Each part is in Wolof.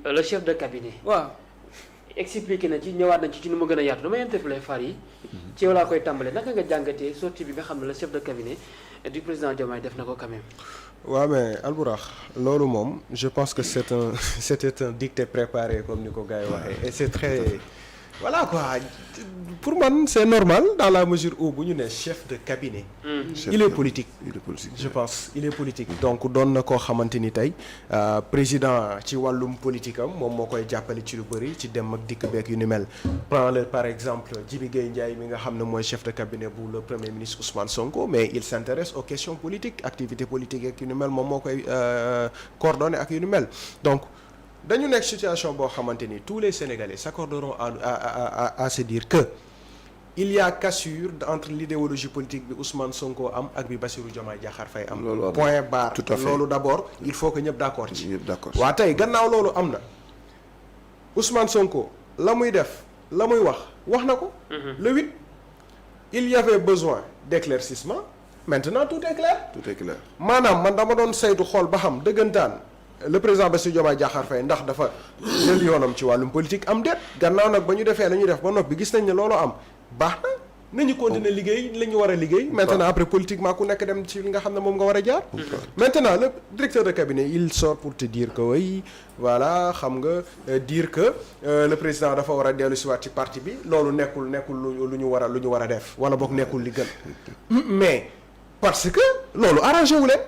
le chef de cabinet. waaw. expliqué na ci ñëwaat nañ ci nu mu gën a yaatu damay interpellé far yi. ci yow laa koy tàmbalee naka nga jàngatee sortie bi nga xam ne le chef de cabinet du président Diomaye def na ko quand même. waaw mais Albourakh loolu moom je pense que c'était un dicté préparé comme ni ko gars yi waxee et c'est très voilà quoi pour man c'est normal dans la mesure où bu ñu nee chef de cabinet. Il est politique je pense il est politique donc doon na koo xamante ni tey président ci wàllum politique am moom moo koy jàppale ci lu bëri ci dem ak dikk beek yu ni mel prends-le par exemple Djibi Gueye Ndiaye mi nga xam ne mooy chef de cabinet bu le premier ministre Ousmane Sonko mais il s'intéresse aux questions politiques activités politiques ak yu ni mel moom moo koy coordonné ak yu ni mel donc dañu nekk situation boo xamante ni tous les Sénégalais s'accorderont à se dire que il y a cassure entre l'idéologie politique bi Ousmane Sonko am ak bi Bassirou Diomaye Diakhar Faye am. point barre tout à fait loolu d'abord il faut que ñëpp d'accord ci. ñëpp d'accord waa tey gannaaw loolu am na Ousmane Sonko la muy def la muy wax na ko. le 8 il y avait besoin d'éclaircissement maintenant tout est clair. tout est clair maanaam man dama doon saytu xool ba xam dëggantaan. le président Bassirou Diomaye Diakhar Faye ndax dafa jël yoonam ci wàllum politique am déet gannaaw nag ba ñu defee la ñuy def ba noppi gis nañ ne loolu am baax na nañu continuer liggéey la ñu war a liggéey maintenant après politiquement ku nekk dem ci li nga xam ne moom nga war a jaar maintenant le directeur de cabinet il sort pour te dire que oui voilà xam nga dire que le président dafa war a dellu si waat ci parti bi loolu nekkul lu ñu war a def wala boog nekkul li gën mais parce que loolu arrangé wu leen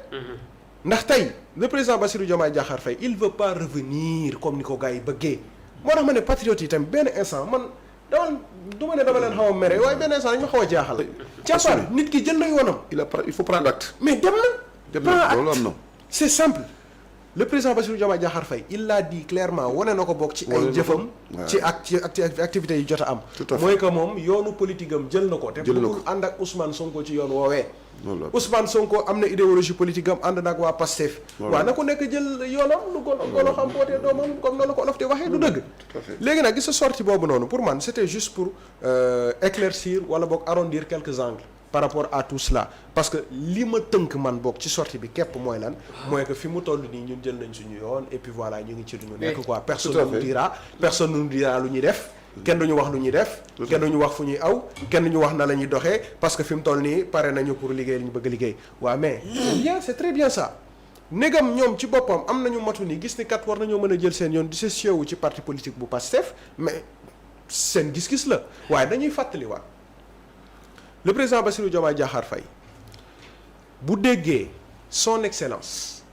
ndax tey le président Bassirou Diomaye Diakhar Faye il veut pas revenir comme ni ko gars yi bëggee moo tax ma ne patriotes yi tamit benn instant man dama leen xaw a mere waaye benn instant dañu ma xaw a jaaxal. jàppal nit ki jël na yoonam. il faut prendre acte. mais dem na. loolu am na. c'est simple le président Bassirou Diomaye Diakhar Faye il l'a dit clairement wane na ko bokk ci ay jëfam. ci activités yi jot a am. mooy que moom yoonu politique am jël na ko. te bëggul ànd ak Ousmane Sonko ci yoon woowee. Ousmane Sonko am na idéologie politique am ànd nag waa Pastef. waaw na ko nekk jël yoonam lu golo xam bootee doomam comme noonu la ko olof di waxee du dëgg. léegi nag gis sa sortie boobu noonu pour man c'était juste pour éclaircir wala boog arrondir quelques angles par rapport à tout cela parce que li ma tënk man boog ci sortie bi képp mooy lan. mooy que fi mu toll nii ñun jël nañ suñu yoon et puis voilà ñu ngi ci lu ñu nekk quoi. personne ne nous dira lu ñuy def. kenn duñu wax lu ñuy def kenn duñu wax fu ñuy aw kenn duñu wax na la ñuy doxee parce que fi mu toll nii pare nañu pour liggéey li ñu bëgg a liggéey waaw mais c'est très bien ça négam ñoom ci boppam am nañu matu ni gis ni kat war nañoo mën a jël seen yoon di se wu ci parti politique bu Pastef mais seen gis-gis la waaye dañuy fàttaliwaat le président Bassirou Diomaye Diakhar Faye bu déggee son excellence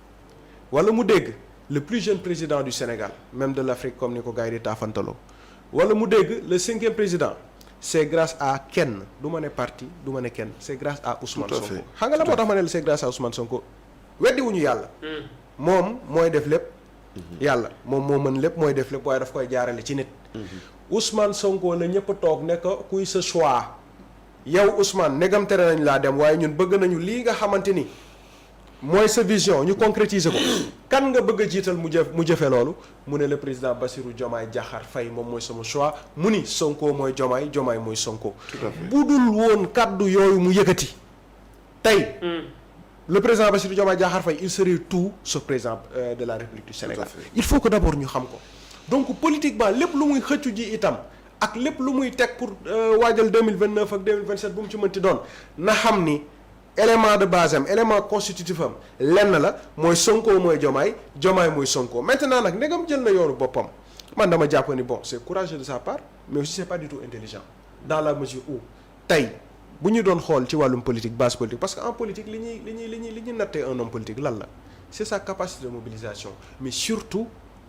wala mu dégg le plus jeune président du Sénégal même de l'Afrique comme ni ko gars yi di taafantaloo wala mu dégg le 5e président c'est grâce à kenn du ma ne parti du ma ne kenn c'est grâce à Ousmane Sonko xam nga la moo tax ma ne la c'est grâce à Ousmane Sonko weddi wuñu yàlla moom mooy def lépp yàlla moom moo mën lépp mooy def lépp waaye daf koy jaarale ci nit Ousmane Sonko la ñëpp toog ne ko kuy sa choix yow Ousmane negam tere nañ laa dem waaye ñun bëgg nañu lii nga xamante ni mooy sa vision ñu concrétiser ko kan nga bëgg a jiital mu jëfe loolu mu ne le président Bassirou Diomaye Diakhar Faye moom mooy sama choix mu ni Sonko mooy Diomaye mooy Sonko bu dul woon kaddu yooyu mu yëkkati tey le président Bassirou Diomaye Diakhar Faye il serait tout sauf président de la République du Sénégal il faut que d'abord ñu xam ko donc politiquement lépp lu muy xëccu ji itam ak lépp lu muy teg pour waajal 2029 ak 2027 bu mu ci mënti doon na xam ni élément de base am élément constitutif am lenn la mooy Sonko mooy Diomaye mooy Sonko maintenant nag ndegam jël na yoonu boppam man dama jàpp ni bon c'est courageux de sa part mais aussi c'est pas du tout intelligent dans la mesure où tey bu ñu doon xool ci wàllum politique base politique parce que en politique li ñuy nattee un homme politique lan la c'est sa capacité de mobilisation mais surtout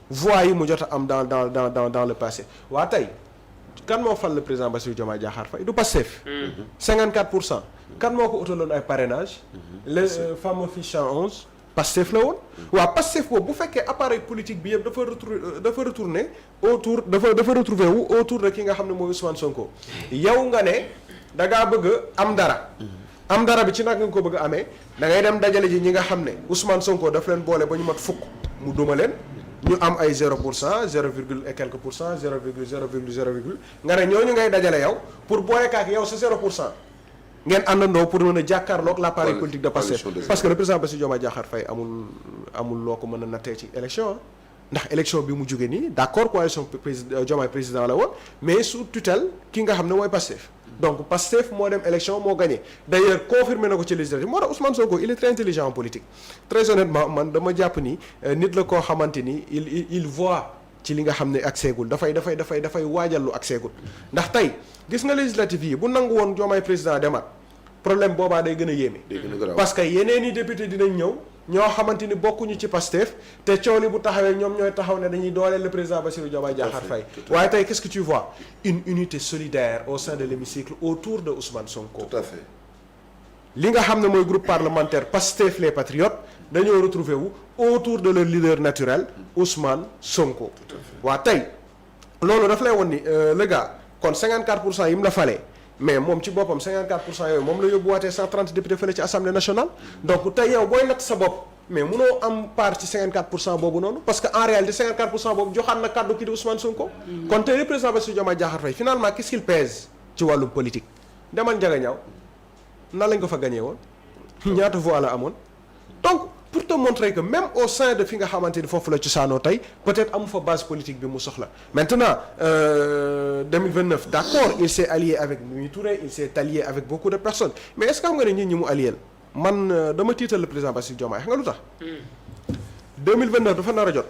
voix yi mu jot a am dans le passé waa tey kan moo fal le président Bassirou Diomaye Diakhar Faye du Pastef 54% kan moo ko utaloon ay parrainage le fameux fiche 111 Pastef la woon waaw Pastef boobu bu fekkee appareil politique bi yëpp dafa retourner autour dafa retrouver wu autour de ki nga xam ne mooy Ousmane Sonko yow nga ne da ngaa bëgg am dara bi ci nag nga ko bëgg a amee da ngay dem dajale ji ñi nga xam ne Ousmane Sonko daf leen boole ba ñu mat fukk mu duma leen ñu am ay 0% 0 et quelques pour cent 0 nga ne ñooñu ngay dajale yow pour boole kaak yow sa 0% ngeen àndandoo pour mën a jàkkaarloog l'appareil politique de Pastef parce que le président Bassirou Diomaye Diakhar Faye amul loo ko mën a nattee ci élection ndax élection bi mu jóge nii d'accord coalition président Diomaye président la woon mais sous tutelle ki nga xam ne mooy Pastef donc Pastef moo dem élection moo gagné d'ailleurs confirmé na ko ci législative moo tax Ousmane Sonko il est très intelligent en politique très honnêtement man dama jàpp ni nit la koo xamante ni il voit ci li nga xam ne ak seegul dafay waajal lu ak seegul ndax tey gis nga législative yi bu nangu woon Diomaye président demaat problème boobaa day gën a yéeme parce que yeneen i député dinañ ñëw ñoo xamante ni bokkuñu ci Pastef te coow li bu taxawee ñoom ñooy taxaw ne dañuy dooleel le président Bassirou Diomaye Diakhar Faye waaye tey qu'est-ce que tu vois une unité solidaire au sein de l'hémicycle autour de Ousmane Sonko. Tout à fait. li nga xam ne mooy groupe parlementaire Pastef les Patriotes dañoo retrouver wu autour de leur leader naturel Ousmane Sonko. Tout à fait. waa tey loolu daf lay won ni le gars kon 54% yi mu la falee mais moom ci boppam 54% yooyu moom la yóbbuwaatee 130 députés fële ci assemblée nationale donc tey yow booy natt sa bopp mais munoo am part ci 54% boobu noonu parce que en réalité 54% boobu joxaat na kàddu kii di Ousmane Sonko. kon tey le président Bassirou Diomaye Diakhar Faye finalement qu'est-ce qu'il pèse ci wàllum politique demal Ndiaga Niaw nan lañ ko fa gagné woon ñaata voix la amoon donc pour te montrer que même au sein de fi nga xamante ni foofu la cosaanoo tey peut-être amu fa base politique bi mu soxla maintenant 2029 d'accord il s'est allié avec Mimi Touré il s'est allié avec beaucoup de personnes mais est-ce que xam nga ne nit ñi mu allié man dama tiital le président Bassirou Diomaye xam nga lu tax 2029 dafa nar a jot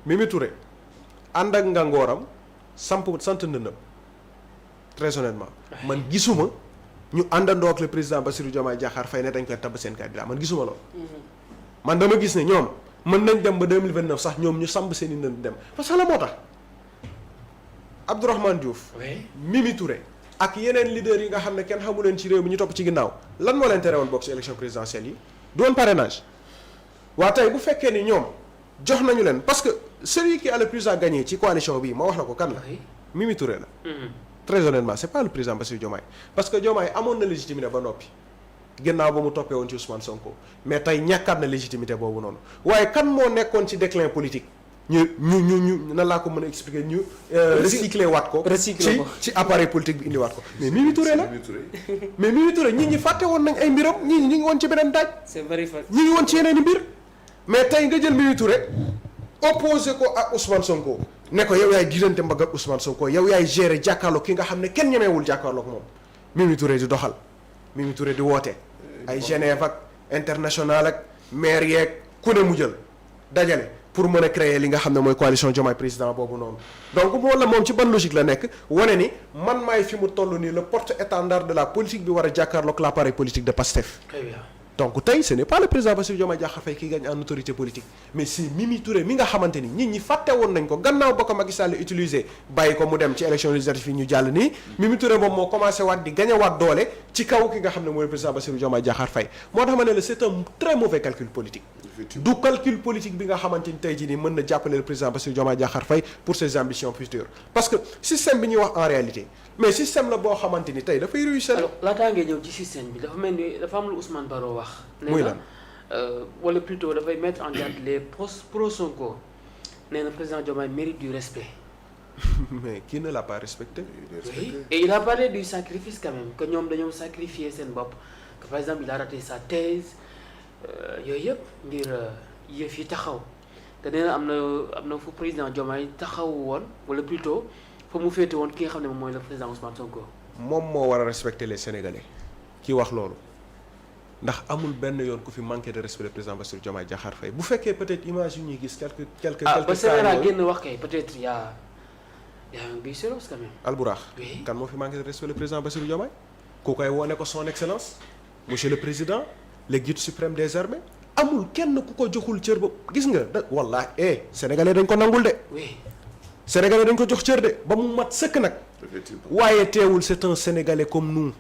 Mimi Touré ànd ak ngangooram sant ndëndam très honnêtement man gisuma ñu àndandoo ak le président Bassirou Diomaye Diakhar Faye ne dañ koy tabb seen candidat man gisuma loolu. man dama gis ne ñoom mën nañ dem ba 2029 sax ñoom ñu samb seen i ndënd dem parce que la moo tax Abdourahmane Diouf. Mimi Touré ak yeneen leaders yi nga xam ne kenn xamu leen ci réew mi ñu topp ci ginnaaw lan moo leen tere woon bokk ci élection présidentielle yi du woon parrainage waa tey bu fekkee ni ñoom jox nañu leen parce que celui qui a le plus à gagner ci coalition bii ma wax la ko kan la Mimi Touré la. très honnêtement c'est pas le président Bassirou Diomaye parce que Diomaye amoon na légitimité ba noppi gannaaw ba mu toppee woon ci Ousmane Sonko mais tey ñàkkaat na légitimité boobu noonu waaye kan moo nekkoon ci déclin politique ñu nan laa ko mën a expliquer ñu recycler waat ko ci appareil politique bi indi waat ko mais Mimi Touré la mais Mimi Touré ñi ñi fàtte woon nañ ay mbiram ñi ngi woon ci beneen daaj c'est very fun. ñi ngi woon ci yeneen i mbir mais tey nga jël Mimi Touré opposé ko ak Ousmane Sonko ne ko yow yaay diirante mbagg ak Ousmane Sonko yow yaay gérer jàkkaarloo ki nga xam ne kenn ñemeewul jàkkaarloo ak moom Mimi Touré di doxal Mimi Touré di woote ay Genève ak international ak maire yeeg ku ne mu jël dajale pour mën a créer li nga xam ne mooy coalition Diomaye président boobu noonu donc wala moom ci ban logique la nekk wane ni man maay fi mu toll nii le porte-étendard de la politique bi war a jàkkaarloo ak l'appareil politique de Pastef. Très bien. donc tey ce n'est pas le président Bassirou Diomaye Diakhar Faye qui gagne en autorité politique mais c'est Mimi Touré mi nga xamante ni nit ñi fàtte woon nañ ko gannaaw ba ko Macky Sall utilisé bàyyi ko mu dem ci élection législative yi ñu jàll nii Mimi Touré moom moo commencé waat di gagné waat doole ci kaw ki nga xam ne mooy le président Bassirou Diomaye Diakhar Faye moo tax ma ne la c'est un très mauvais calcul politique du calcul politique bi nga xamante ni tey jii nii mën na jàppale le président Bassirou Diomaye Diakhar Faye pour ses ambitions futures parce que système bi ñuy wax en réalité mais système la boo xamante ni tey dafay réussir. alors laataa ngay ñëw ci système bi dafa mel ni dafa am lu Ousmane Baro wax. muy lan wala plutôt dafay mettre en garde les pro Sonko nee na président Diomaye mérite du respect. mais qui ne l'a pas respecté. Oui. Et il a parlé du sacrifice quand même que ñoom dañoo sacrifier seen bopp que par exemple il a raté sa thèse yooyu yëpp ngir yëf yi taxaw te nee na am na fu président Diomaye taxaw woon wala plutôt fa mu féete woon ki nga xam ne moom mooy le président Ousmane Sonko. moom moo war a respecter les Sénégalais ki wax loolu ndax amul benn yoon ku fi manqué de respect le président Bassirou Diomaye Diakhar Faye bu fekkee peut-être image yu ñuy gis quelques ba Sénégal génn wax kay peut-être y a un biseros quand même. Albourakh oui kan moo fi manqué de respect le président Bassirou Diomaye ku koy wone ko son excellence monsieur le président le guide suprême des armées amul kenn ku ko joxul cër ba gis nga da wallaahi sénégalais dañ ko nangul de. oui sénégalais dañ ko jox cër de ba mu mat sëkk nag. waaye teewul c'est un sénégalais comme nous.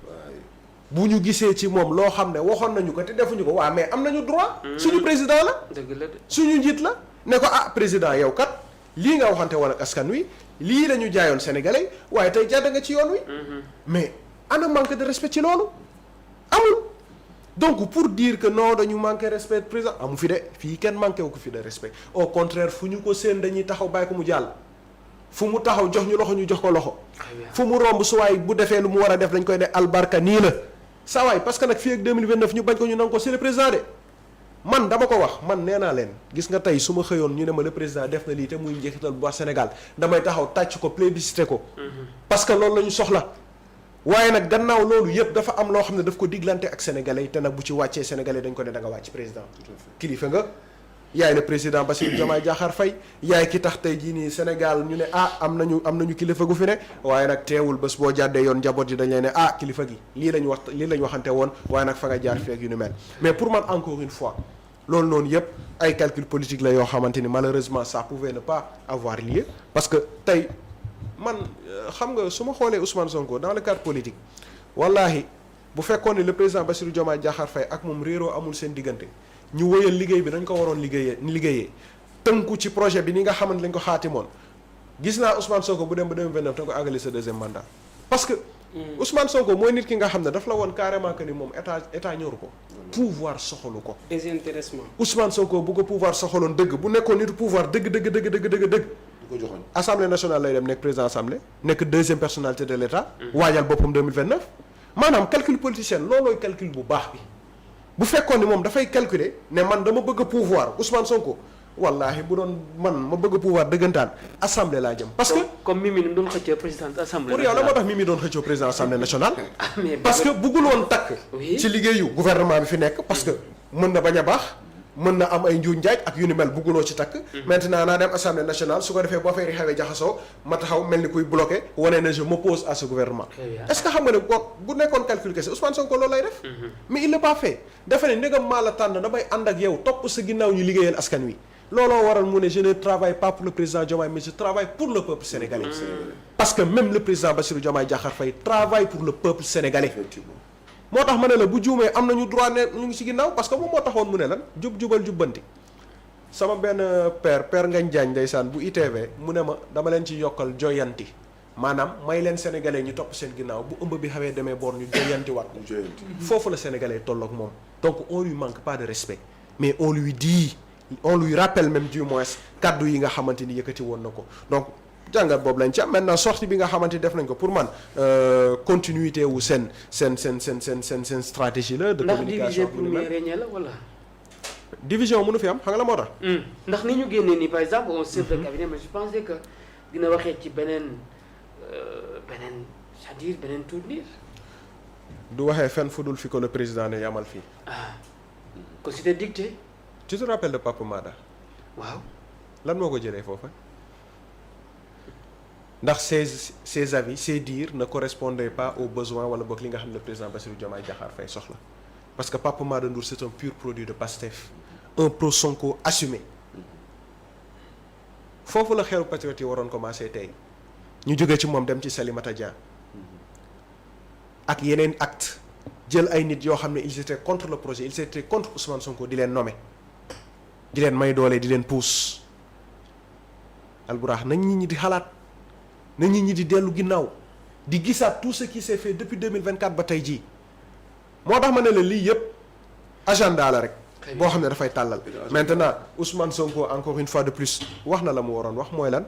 bu ñu gisee ci moom loo xam ne waxoon nañu ko te defuñu ko waaw mais am nañu droit. suñu président la. dëgg la de suñu njiit la ne ko président yow kat lii nga waxante woon ak askan wi lii la ñu jaayoon sénégalais waaye tey jàdd nga ci yoon wi. mais ana manque de respect ci loolu amul. donc pour dire que non dañu manqué respect président amu fi de fii kenn manqué wu ko fi de respect au contraire fu ñu ko seen dañuy taxaw bàyyi ko mu jàll. fu mu taxaw jox ñu loxo ñu jox ko loxo. fu mu romb suwaay bu defee lu mu war a def dañ koy ne albarka nii la. saa waay parce que nag fii ak 2029 ñu bañ ko ñu nangu ko c'est le président de man dama ko wax man nee naa leen gis nga tey su ma xëyoon ñu ne ma le président def na lii te muy njeexital bu baax Sénégal damay taxaw tàcc ko plébiscité ko. parce que loolu la ñu soxla. waaye nag gannaaw loolu yëpp dafa am loo xam ne daf ko diglante ak sénégalais yi te nag bu ci wàccee sénégalais dañ ko ne da nga wàcc président. kilifa nga yaay le président Bassirou Diomaye Diakhar Faye yaay ki tax tey jii nii Sénégal ñu ne am nañu kilifa gu fi ne waaye nag teewul bés boo jàddee yoon njaboot yi dañ leen ne kilifa gi lii lañ waxante woon waaye nag fa nga jaar feek yu ni mel mais pour man encore une fois loolu noonu yëpp ay calcul politique la yoo xamante ni malheureusement ça pouvait ne pas avoir lieu parce que tey man xam nga su ma xoolee Ousmane Sonko dans le cadre politique wallahi bu fekkoon ne le président Bassirou Diomaye Diakhar Faye ak moom réeroo amul seen diggante ñu wëyal liggéey bi dañ ko waroon liggéeyee tënku ci projet bi ni nga xamante lañ ko xaatimoon gis naa Ousmane Sonko bu dem ba 2029 da nga ko àggale sa deuxième mandat parce que Ousmane Sonko mooy nit ki nga xam ne daf la woon carrément que ni moom état ñoru ko pouvoir soxalu ko désintéressement Ousmane Sonko bu ko pouvoir soxaloon dëgg bu nekkoon nitu pouvoir dëgg ko joxoon assemblée nationale lay dem nekk président assemblée nekk deuxième personnalité de l'état waajal boppam 2029 maanaam calcul politicien loolooy calcul bu baax bi bu fekkoon ni moom dafay calculer ne man dama bëgg a pouvoir Ousmane Sonko wallahi bu doon man ma bëgg a pouvoir dëggantaan assemblée laa jëm parce que comme Mimi ni mu doon xëccoo président assemblée pour yow la moo tax Mimi doon xëccoo président assemblée nationale parce que bëggul woon takk Oui. ci liggéeyu gouvernement bi fi nekk parce que mën na bañ a baax mën na am ay njuuj njaaj ak yu ni mel bugguloo ci takk maintenant naa dem assemblée nationale su ko defee boo affaire yi xawee jaxasoo ma taxaw mel ni kuy bloqué wane na je m'oppose à ce gouvernement Très bien. est-ce que xam nga ne bu nekkoon calcul kese Ousmane Sonko loolu lay def mais il l'a pas fait dafa ne ndegam maa la tànn damay ànd ak yow topp sa ginnaaw ñu liggéeyal askan wi looloo waral mu ne je ne travaille pas pour le président Diomaye mais je travaille pour le peuple sénégalais parce que même le président Bassirou Diomaye Diakhar Faye travaille pour le peuple sénégalais effectivement moo tax ma ne la bu juumee am nañu droit ne ñu ngi ci ginnaaw parce que moom moo taxoon mu ne lan jubal jubbanti sama benn père Ngagne Diagne ndeysaan bu ITV mu ne ma dama leen ci yokkal joyanti maanaam may leen sénégalais ñu topp seen ginnaaw bu ëmb bi xawee demee boor ñu joyanti waat ko joyanti foofu la sénégalais tolloog moom donc on lui manque pas de respect mais on lui rappelle même du moins kaddu yi nga xamante ni yëkkati woon na ko donc jàngat boobu lañ ci am maintenant sortie bi nga xamante ni def nañ ko pour man continuité wu seen stratégie la de ndax communication diviser pour mieux régner la wala. division mënu fi am xam nga la moo tax ndax ni ñu génnee nii par exemple on chef de cabinet mais je pensais que dina waxee ci beneen c'est-à-dire beneen tournure. du waxee fenn fu dul fi ko le président ne yamal fii kon c'était dicté. tu te rappelles de Papa Mada waaw. lan moo ko jëlee foofa ndax ses avis ses dires ne correspondaient pas aux besoins wala boog li nga xam ne le président Bassirou Diomaye Diakhar Faye soxla parce que Papa Mada Ndour c'est un pur produit de Pastef un pro Sonko assumé foofu la xeeru patriote yi waroon commencer tey ñu jógee ci moom dem ci Salimata Dia ak yeneen acte jël ay nit yoo xam ne ils étaient contre le projet ils étaient contre Ousmane Sonko di leen nommer di leen may doole di leen pousse alburax nañ nit ñi di xalaat na nit ñi di dellu ginnaaw di gisaat tout ce qui s'est fait depuis 2024 ba tey jii moo tax ma ne la lii yëpp agenda la rek boo xam ne dafay tàllal maintenant Ousmane Sonko encore une fois de plus wax na la mu waroon wax mooy lan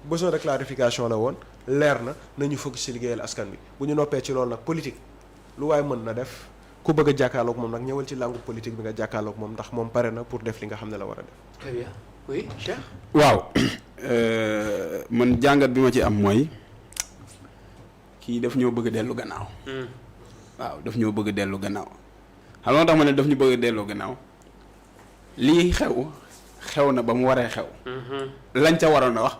besoin de clarification la woon leer na nañu focus ci liggéeyal askan bi bu ñu noppee ci loolu nag politique lu waaye mën na def ku bëgg a jàkkaarloog moom nag ñëwal ci langue politique bi nga jàkkaarloog moom ndax moom pare na pour def li nga xam ne la war a def. Très bien oui Cheikh. waaw man jàngat bi ma ci am mooy kii daf ñoo bëgg a dellu gannaaw. waaw daf ñoo bëgg a dellu gannaaw xam nga tax ma ne daf ñu bëgg a dellu gannaaw lii xew na ba mu waree xew. lañ ca waroon a wax